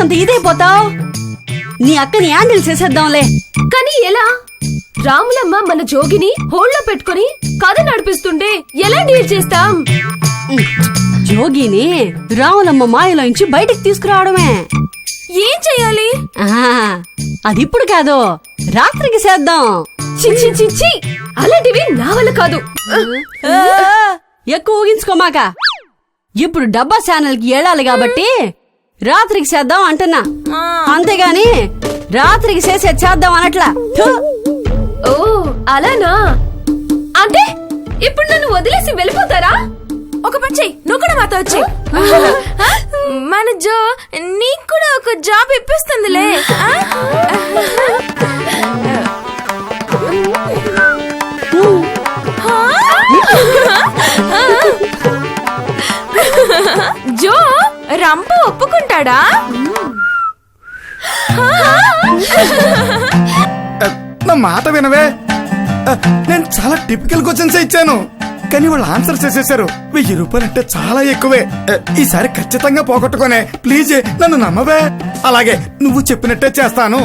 ఎందుకంత ఇదైపోతావు? నీ అక్కని హ్యాండిల్ చేసేద్దాంలే. కానీ ఎలా? రాములమ్మ మన జోగిని హోల్డ్లో పెట్టుకుని కథ నడిపిస్తుంటే ఎలా డీల్ చేస్తాం? జోగిని రాములమ్మ మాయలోంచి బయటికి తీసుకురావడమే. ఏం చెయ్యాలి? అది ఇప్పుడు కాదు, రాత్రికి చేద్దాం. చిచ్చి చిచ్చి, అలాంటివి నా వల్ల కాదు. ఎక్కువ ఊగించుకోమాక. ఇప్పుడు డబ్బా ఛానల్ కి వెళ్ళాలి కాబట్టి రాత్రికి చేద్దాం అంటున్నా, అంతేగాని రాత్రికి చేద్దాం అనట్లా. ఓ అలానా? అంటే ఇప్పుడు నన్ను వదిలేసి వెళ్ళిపోతారా? ఒక పని చెయ్యి, నువ్వు కూడా మాతో వచ్చి మన జో నీకు కూడా ఒక జాబ్ ఇప్పిస్తుందిలే. జో రంప ఒప్పుకుంటాడా? నా మాట వినవే. నేను చాలా టిపికల్ క్వశ్చన్స్ ఇచ్చాను, కానీ వాళ్ళు ఆన్సర్ చేసేశారు. 1000 రూపాయలంటే చాలా ఎక్కువే. ఈసారి ఖచ్చితంగా పోగొట్టుకోనే. ప్లీజ్ నన్ను నమ్మవే. అలాగే నువ్వు చెప్పినట్టే చేస్తాను.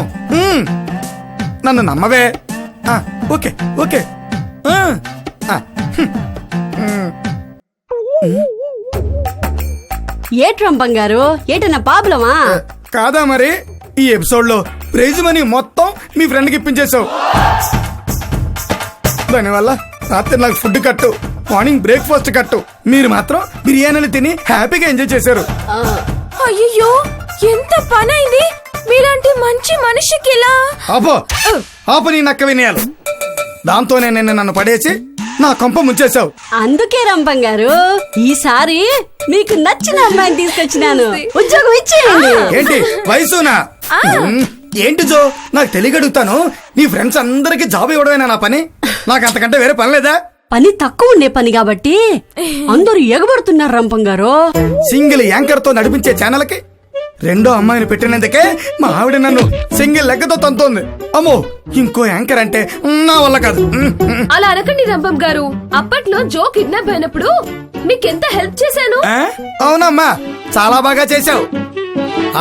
నన్ను నమ్మవే. Okay okay. ఏట్రంపం గారు, ఏటన్నా ప్రాబ్లమా? కాదా మరి, ఈ ఎపిసోడ్ లో ప్రైజ్ మనీ మొత్తం మీ ఫ్రెండ్ కి ఇప్పించేసావు. దానివల్ల రాత్రి నాకు ఫుడ్ కట్టు, మార్నింగ్ బ్రేక్ఫాస్ట్ కట్టు. మీరు మాత్రం బిర్యానీలు తిని హ్యాపీగా ఎంజాయ్ చేశారు. అయ్యో ఎంత పని అయింది. మీలాంటి మంచి మనిషికి ఇలా ఆపు నీ నక్క వినయాలు. దాంతోనే నన్ను పడేసి నా కొంప ముంచేశావు. అందుకే రంపం గారు ఈసారి మీకు నచ్చిన అమ్మాయిని తీసుకొచ్చినాను. ఉద్యోగం ఇచ్చేయండి. ఏంటి వయసునా? ఏంటి జో, నాకు తెలియగడుగుతాను. నీ ఫ్రెండ్స్ అందరికి జాబ్ ఇవ్వడమేనా నా పని? నాకు అంతకంటే వేరే పని లేదా? పని తక్కువ ఉండే పని కాబట్టి అందరూ ఎగబడుతున్నారు రంపం గారు. సింగిల్ యాంకర్ తో నడిపించే ఛానల్ కి రెండో అమ్మాయిని పెట్టినందుకే మా ఆవిడ నన్ను సింగిల్ లెక్కతో తంతోంది. అమ్మో, ఇంకో యాంకర్ అంటే నా వల్ల కాదు. అలా అనకండి రంపం గారు. అప్పట్లో జో కిడ్నాప్ అయినప్పుడు మీకెంత హెల్ప్ చేశాను. అవునమ్మా, చాలా బాగా చేశావు.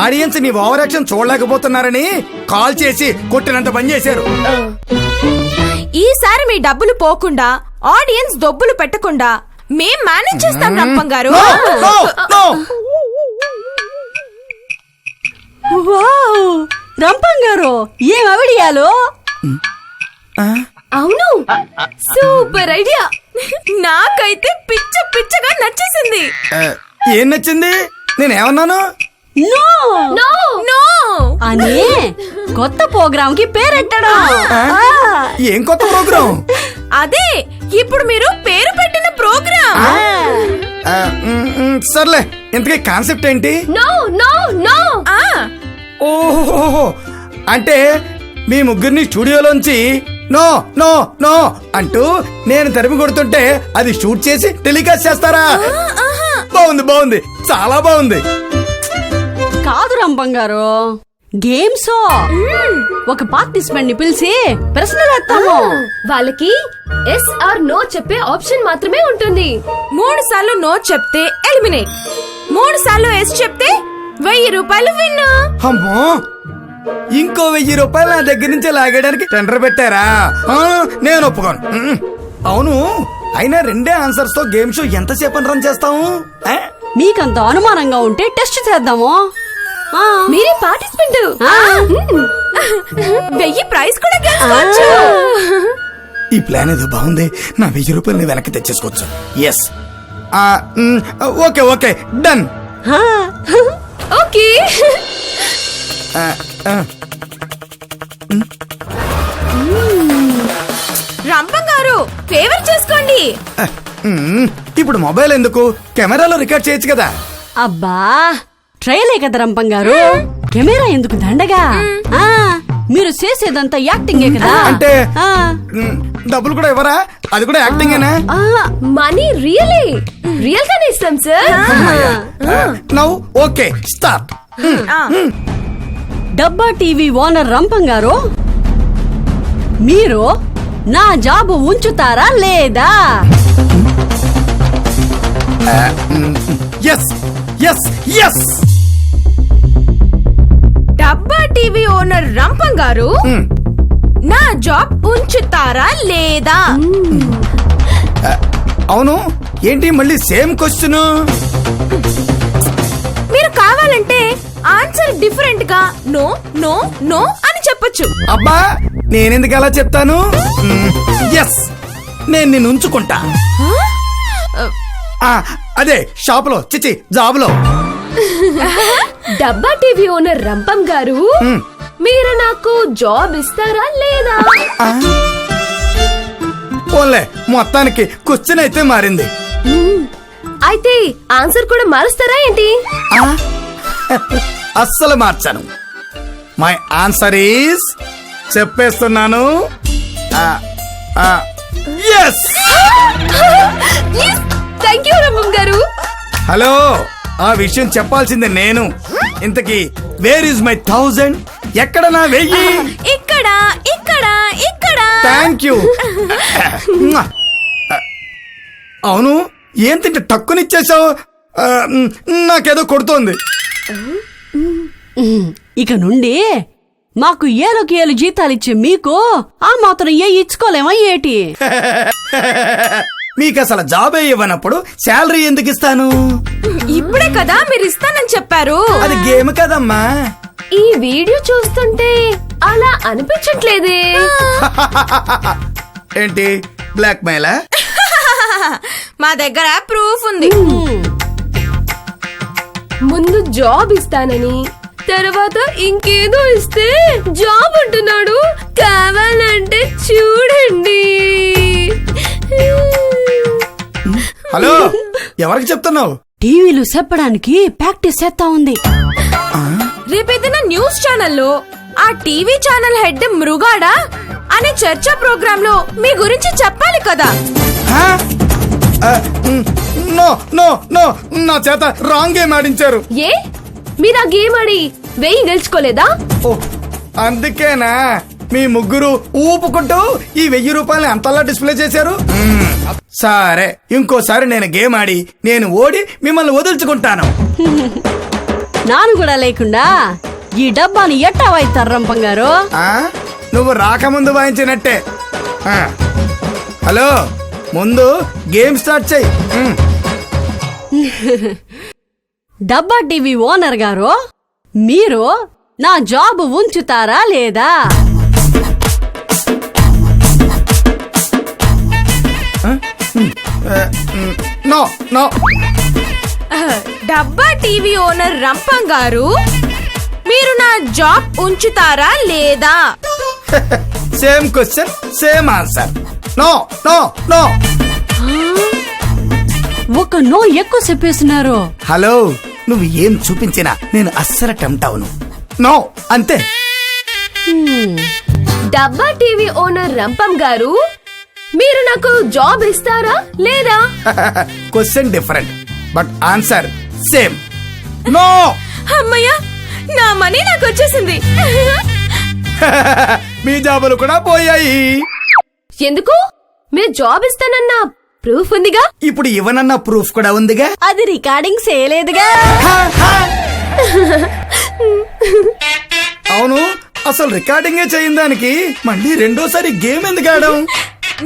ఆడియన్స్ నీ ఓవర్ యాక్షన్ చూడలేకపోతున్నారని కాల్ చేసి కొట్టినంత పని చేశారు. ఈసారి మీ డబ్బులు పోకుండా, ఆడియన్స్ దొబ్బులు పెట్టకుండా మేం మేనేజ్ చేస్తాం రంపం గారు. రంపం గారు ఏం ఐడియాలు? అవును, సూపర్ ఐడియా. నాకైతే పిచ్చ పిచ్చగా నచ్చేసింది. ఏం నచ్చింది? నేనేమన్నాను? నో నో నో అని కొత్త ప్రోగ్రామ్ కి పేరెట్టడం. ఏం కొత్త ప్రోగ్రామ్? అదే ఇప్పుడు మీరు పేరు పెట్టిన ప్రోగ్రామ్. సర్లే, ఇంతకీ కాన్సెప్ట్ ఏంటి? No no no. ఓహో, అంటే మీ ముగ్గురిని స్టూడియోలోంచి నో నో నో అంటూ నేను తరిమి కొడుతుంటే అది షూట్ చేసి టెలికాస్ట్ చేస్తారా? బాగుంది బాగుంది, చాలా బాగుంది. కాదు రంపం గారు, గేమ్స్ ఒక పార్టిసిపెంట్ ని పిలిచి ప్రశ్నలు వేస్తాము. వాళ్ళకి ఎస్ ఆర్ నో చెప్పే ఆప్షన్ మాత్రమే ఉంటుంది. 3 సార్లు నో చెప్తే ఎలిమినేట్, 3 సార్లు ఎస్ చెప్తే 1000 రూపాయలు విన్. అమ్మో, ఇంకో 1000 రూపాయలు నా దగ్గర నుంచి లాగేయడానికి టెండర్ పెట్టారా? నేను ఒప్పుకోను. అవును, అయినా 2 ఆన్సర్స్ తో గేమ్ షో ఎంతసేపు రన్ చేస్తాము? మీకంత అనుమానంగా ఉంటే టెస్ట్ చేద్దాము. మీరే పార్టిసిపెంట్. 1000 ప్రైజ్ కూడా గెలుచుకోవచ్చు. ఈ ప్లాన్ ఏదో బాగుంది. నా 1000 రూపాయలు వెనక్కి తెచ్చేసుకోవచ్చు. Yes, okay okay, done. Okay. రంపం గారు ఫేవర్ చేసుకోండి. ఇప్పుడు మొబైల్ ఎందుకు? కెమెరాలో రికార్డ్ చేయొచ్చు కదా. అబ్బా, ట్రైలే కదా రంపం గారు, కెమెరా ఎందుకు దండగా? మీరు చేసేదంతా యాక్టింగే కదా. అంటే డబ్బులు కూడా ఇవ్వరా? అది కూడా యాక్టింగేనా? మనీ రియల్ గానే ఇస్తాం సార్. Now okay, start. డబ్బా టీవీ ఓనర్ రంపం గారు, మీరు నా జాబు ఉంచుతారా లేదా? Yes yes yes. డబ్బా టీవీ ఓనర్ రంపం గారు మ్, నా జాబ్ ఉంచుతారా లేదా? అవును ఏంటి మళ్ళీ సేమ్ క్వశ్చన్? మీరు కావాలంటే ఆన్సర్ డిఫరెంట్ గా నో నో నో అని చెప్పొచ్చు. అబ్బా నేనెందుకు అలా చెప్తాను? ఎస్, నేను నిన్ను ఉంచుకుంటా. ఆ, అదే షాప్ లో చిచి జాబ్ లో. డబ్బా టీవీ ఓనర్ రంపం గారు మీరు నాకు జాబ్ ఇస్తారా లేదా? ఓన్లే మొత్తానికి క్వశ్చన్ అయితే మారింది. అయితే ఆన్సర్ కూడా మారుస్తారా ఏంటి? ఆ? అస్సలు మార్చాను. మై ఆన్సర్ ఈస్ చెప్పేస్తున్నాను. ఎస్. థ్యాంక్ యూ రంపం గారు. హలో, ఆ విషయం చెప్పాల్సిందే నేను. ఇంతకీ వేర్ ఇస్ మై 1000? ఎక్కడ నా 1000? ఇక్కడ ఇక్కడ ఇక్కడ. Thank you. అవును ఏం తింటే టక్కునిచ్చేసావు? నాకేదో కొడుతోంది. ఇక నుండి మాకు ఏలోకి ఏలు జీతాలిచ్చే మీకు ఆ మాత్రం ఇచ్చుకోలేమా ఏటి? మీకు అసలు జాబే ఇవ్వనప్పుడు శాలరీ ఎందుకు ఇస్తాను? ఇప్పుడే కదా మీరు ఇస్తానని చెప్పారు. అది గేమ్ కదమ్మా. ఈ వీడియో చూస్తుంటే అలా అనిపించట్లేదే. ఏంటి బ్లాక్ మెయిలా? మా దగ్గర ప్రూఫ్ ఉంది. ముందు జాబ్ ఇస్తానని, తర్వాత ఇంకేదో ఇస్తే జాబ్ అంటున్నాడు. కావాలంటే చూడండి. హలో, ఎవరికి చెప్తున్నావు? టీవీలు చెప్పడానికి ప్రాక్టీస్ చేస్తా ఉంది. రేపేదైనా న్యూస్ ఛానల్లో ఆ టీవీ ఛానల్ హెడ్ మృగాడా అనే చర్చా ప్రోగ్రామ్ లో మీ గురించి చెప్పాలి కదా. నో నో నో, నా చేత రాంగ్ గేమ్ ఆడించారు. ఏ మీరు ఆ గేమ్ ఆడి 1000 గెలుచుకోలేదా? ఓ, అందుకేనా మీ ముగ్గురు ఊపుకుంటూ ఈ 1000 రూపాయలని అంతలా డిస్ప్లే చేశారు? సరే, ఇంకోసారి నేను గేమ్ ఆడి నేను ఓడి మిమ్మల్ని వదులుచుకుంటాను. నాను కూడా లేకుండా ఈ డబ్బాని ఎట్టా వాయిస్తారు రంపం గారు? ఆ, నువ్వు రాకముందు వాయించినట్టే. ఆ, హలో, ముందు గేమ్ స్టార్ట్ చెయ్యి. డబ్బా టీవీ ఓనర్ గారు, మీరు నా జాబ్ ఉంచుతారా లేదా? No no. డబ్బా టీవీ ఓనర్ రంపం గారు, మీరు నా జాబ్ ఉంచుతారా లేదా? Same question same answer. No no no. ఒక నో ఎక్కువ చెప్పేస్తున్నారు. హలో, నువ్వు ఏం చూపించినా నేను అస్సలు టెంప్ట్ అవును. నో అంతే. డబ్బా టీవీ ఓనర్ రంపం గారు, మీరు నాకు జాబ్ ఇస్తారా లేదా? Question different but answer same. No. అమ్మయ్యా, నా మనీ నాకు వచ్చేసింది. మీ జాబులు కూడా పోయాయి. ఎందుకు? మీరు జాబ్ ఇస్తానన్న ప్రూఫ్ ఉందిగా. ఇప్పుడు ఇవ్వనన్న ప్రూఫ్ కూడా ఉందిగా. అది రికార్డింగ్ చేయలేదుగా. అవును, అసలు రికార్డింగే చేయని దానికి మళ్ళీ రెండోసారి గేమ్ ఎందుకు ఆడాం?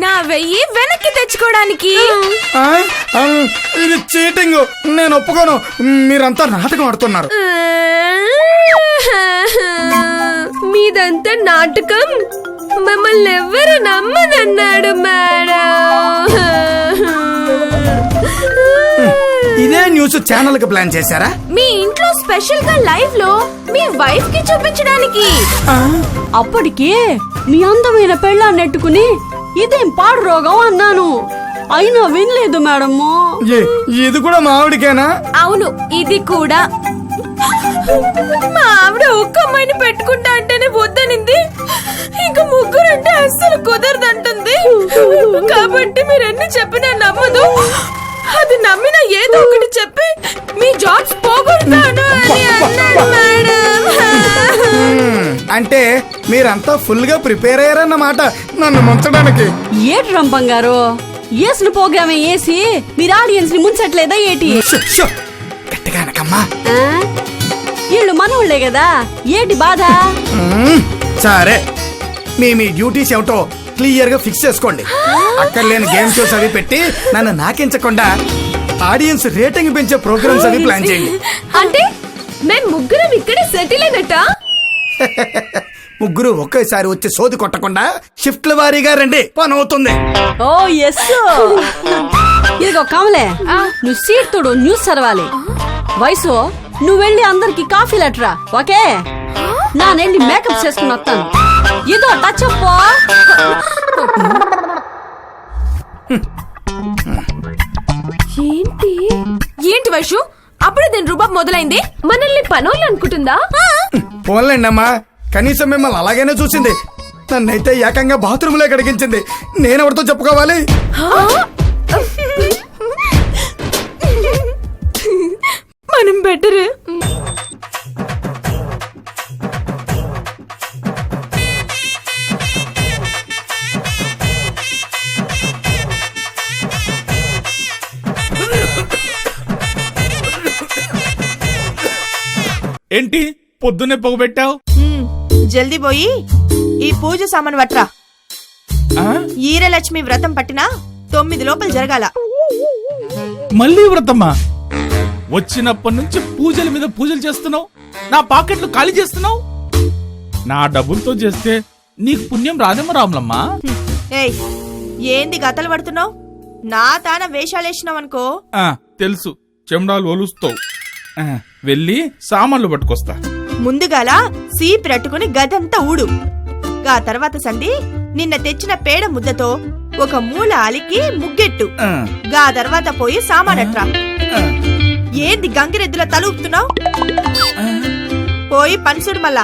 నా 1000 వెనక్కి తెచ్చుకోవడానికి. ఆ? ఇది చీటింగ్, నేను ఒప్పుకోను. మీరంతా నాటకం ఆడుతున్నారు. మీదంతా నాటకం. మమ్మల్ని ఎవ్వరు నమ్మనన్నాడు మేడం. ఇదే న్యూస్ ఛానల్ కి ప్లాన్ చేశారా? మీ ఇంట్లో స్పెషల్ గా లైవ్ లో మీ వైఫ్ కి చూపించడానికి. అప్పటికి మీ అందమైన పెళ్ళాన్ని నెట్టుకుని ఇదేం పాడు రోగం అన్నాను. అయినా వినలేదు మేడము. ఇది కూడా మా ఆవిడికేనా? అవును, ఇది కూడా. మా ఆవిడ ఒక్క అమ్మాయిని పెట్టుకుంటా అంటేనే వద్దనింది. ఇంకా ముగ్గురంటే అస్సలు కుదరదంటుంది. కాబట్టి మీరెన్ని చెప్పినా నమ్మదు. అది నమ్మిన ఏదో ఒకటి చెప్పి మీ జాబ్స్ పోగొడతాను అని అన్నాడు మేడం. అంటే మీరంతా ఫుల్ గా ప్రిపేర్ అయ్యారన్నమాట నన్ను ముంచడానికి. ఏటి రంపం గారు, ఏసిన ప్రోగ్రామే వేసి మీరు ఆడియన్స్ ని ముంచట్లేదా ఏటి? గట్టిగా అనకమ్మా. ఆ? వీళ్ళు మనోళ్లే కదా ఏంటి బాధ? సరే మీ డ్యూటీస్ ఏమిటో క్లియర్ గా ఫిక్స్ చేసుకోండి. అక్కర్లేని గేమ్ షోస్ అవి పెట్టి నన్ను నాకించకుండా ఆడియన్స్ రేటింగ్ పెంచే ప్రోగ్రామ్స్ అవి ప్లాన్ చేయండి. అంటే మేము ముగ్గురం ఇక్కడే సెటిల్ అయినట్ట? ముగ్గురు ఒకేసారి వచ్చి సోది కొట్టకుండా షిఫ్ట్ల వారీగా రండి, పని అవుతుంది. ఓ ఎస్. ఇదిగో కమలే, నువ్వు సీట్ తోడు న్యూస్ చదవాలి. వయసు నువ్వు వెళ్ళి అందరికి కాఫీ లెటరా, ఓకే? నా వెళ్ళి మేకప్ చేసుకుని వస్తాను. ఇదో టచ్ అప్. ఏంటి వైషు అప్పుడే దీని రూబాబ్ మొదలైంది? మనల్ని పనోళ్ళు అనుకుంటుందా? పోన్లేండి అమ్మా, కనీసం మిమ్మల్ని అలాగైనా చూసింది. నన్నైతే ఏకంగా బాత్రూమ్ లో కడిగించింది. నేనెవరితో చెప్పుకోవాలి? మనం బెటర్. ఏంటి పొద్దున్నే పొగబెట్టావు? జల్దీ పోయి ఈ పూజ సామాన్ పట్రా. ఈరలక్ష్మి వ్రతం పట్టినా 9 లోపల జరగాల. మళ్ళీ వ్రతమ్మా? వచ్చినప్పటి నుంచి పూజల మీద పూజలు చేస్తున్నావు, నా పాకెట్లు ఖాళీ చేస్తున్నావు. నా డబ్బులతో చేస్తే నీకు పుణ్యం రాదేమో రాములమ్మా. ఏయ్, ఏంది గతలు పడుతున్నావు? నా తాన వేషాలేసినావనుకో. తెలుసు, చెమడాలు ఒలుస్తావు. వెళ్ళి సామాన్లు పట్టుకొస్తా. ముందుగాల సీప్ రట్టుకుని గదంతా ఊడు. గా తర్వాత సంధి నిన్న తెచ్చిన పేడ ముద్దతో ఒక మూల అలికి ముగ్గెట్టు. గా తర్వాత పోయి సామానట్రా. ఏంది గంగిరెద్దుల తలూపుతున్నావు? పోయి పనిసుడు మళ్ళా.